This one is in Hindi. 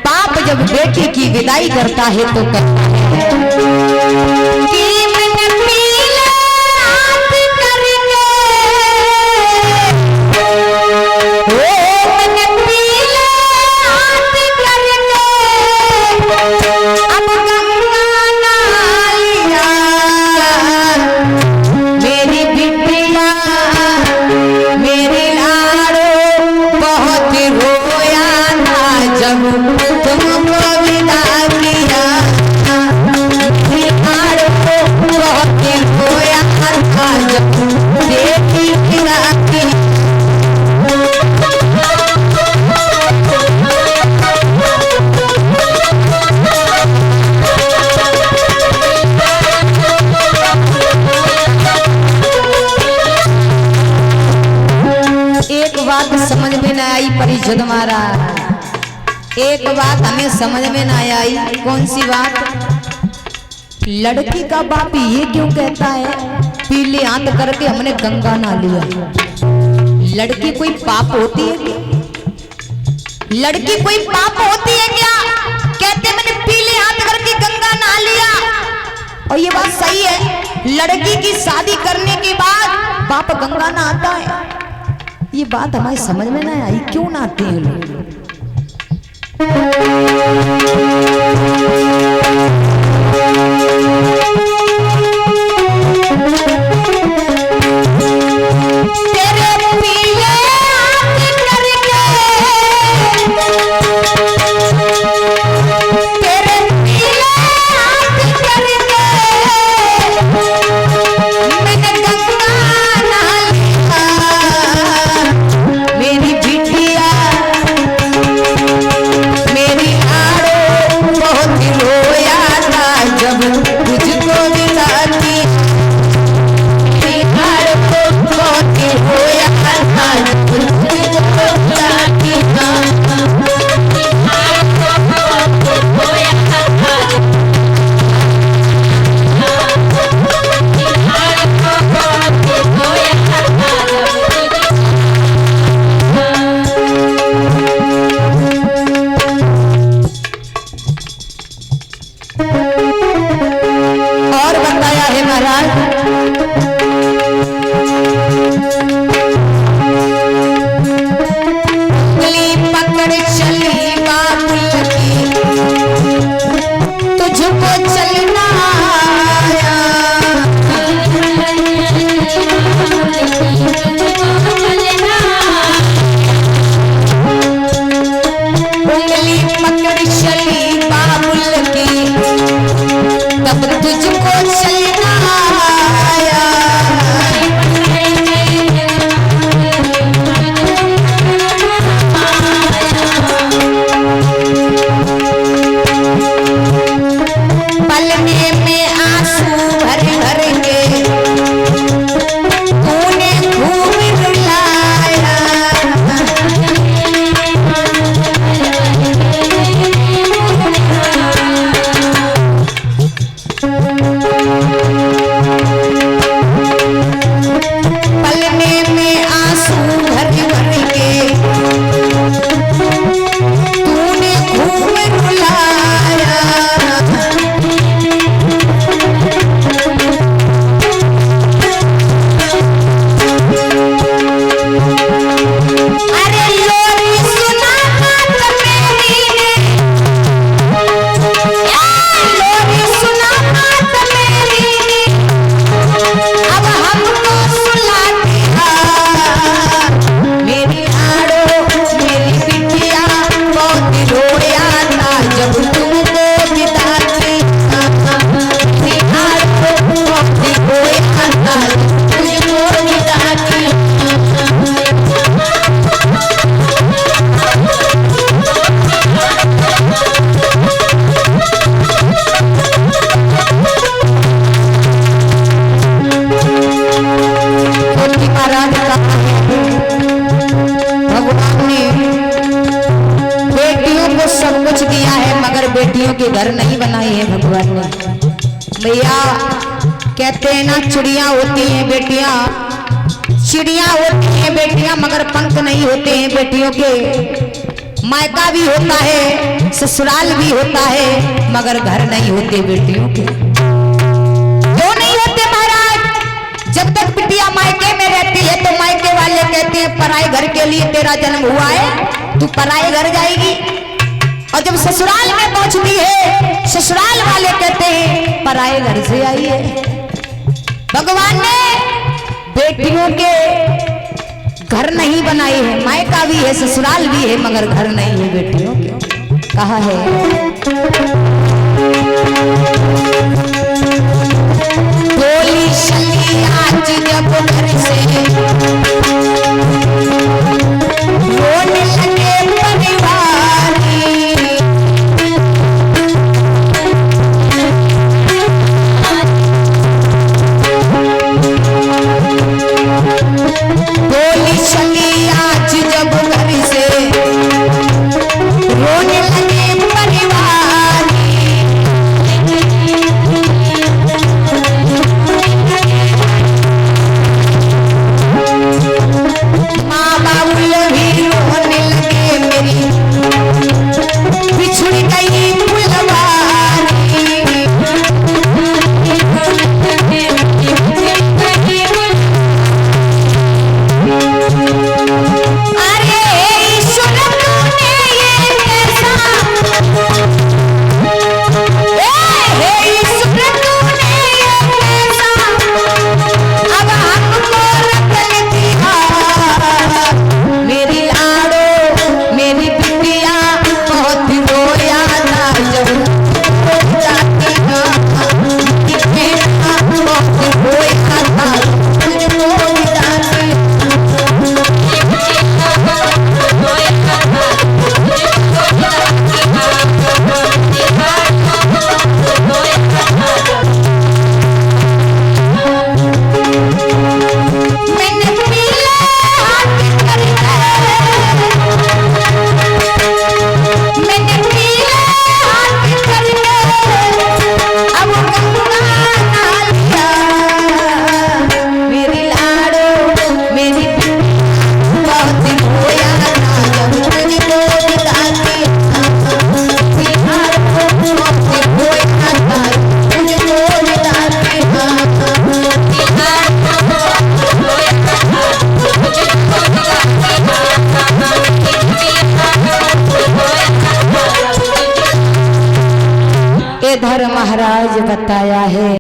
बाप जब बेटी की विदाई करता है तो कहता है कि मैंने पीले हाथ करके, ओ मैंने पीले हाथ करके अब गंगा नालिया, मेरी बिटिया मेरी लाड़ो बहुत रोया था जब तुमको विदा किया, मेरी लाड़ो बहुत रोया था जब बेटी विदा की। एक बात समझ में न आई परिषद महाराज, एक बात हमें समझ में ना आई। कौन सी बात? लड़की का बाप ये क्यों कहता है पीले हाथ करके हमने गंगा ना लिया? लड़की कोई पाप होती है क्या? लड़की कोई पाप होती है क्या? कहते मैंने पीले हाथ करके गंगा ना लिया। और ये बात सही है, लड़की की शादी करने के बाद बाप गंगा ना आता है। ये बात हमारी समझ में ना आई, क्यों ना आते हैं लोग? तेरे पीले हाथ करके, तेरे पीले हाथ करके मैंने गंगा ना लिया, मेरी बिटिया मेरी लाड़ो बहुत रोया था जब तुझको विदा की, मेरी लाड़ो बहुत रोया था जब तुझको विदा की। और बताया है महाराज, उंगली पकड़ चली बाबुल की तुझको चलना आया, उंगली पकड़ चली बाबुल की तब तुझको चलना आया। पलने में आंसू भर भर के तूने खूब रुलाया, पलने में आंसू भर भर के तूने खूब रुलाया, अरे लोरी सुना बात मेरी ने, लोरी सुना बात मेरी ने, अब हमको सुला दिया, मेरी लाड़ो मेरी बिटिया बहुत रोया था जब तुमको विदा की, मेरी लाड़ो बहुत रोया था जब तुमको विदा की। छोटी महाराज कहा है भगवान ने बेटियों को सब कुछ दिया है मगर बेटियों के घर नहीं बनाए हैं भगवान ने। भैया कहते हैं ना चिड़िया होती हैं बेटियां, चिड़िया होती हैं बेटियां मगर पंख नहीं होते हैं बेटियों के। मायका भी होता है, ससुराल भी होता है, मगर घर नहीं होते बेटियों के। क्यों नहीं होते महाराज? जब तक बिटिया मायके में रहती है तो मायके वाले कहते हैं पराए घर के लिए तेरा जन्म हुआ है, तू पराए घर जाएगी। और जब ससुराल में पहुंचती है ससुराल वाले कहते हैं पराए घर से आई है। भगवान ने बेटियों के घर नहीं बनाए हैं, मायका भी है ससुराल भी है मगर घर नहीं है बेटियों के। कहा है बोली शली आज जब घर से रोने लगे परिवारी। बोली शली आज जब घर से रोने लगे परिवारी। माँ बाबुल भी रोने लगे मेरी बिछुड़ गई फुलवारी। धर्म महाराज बताया है।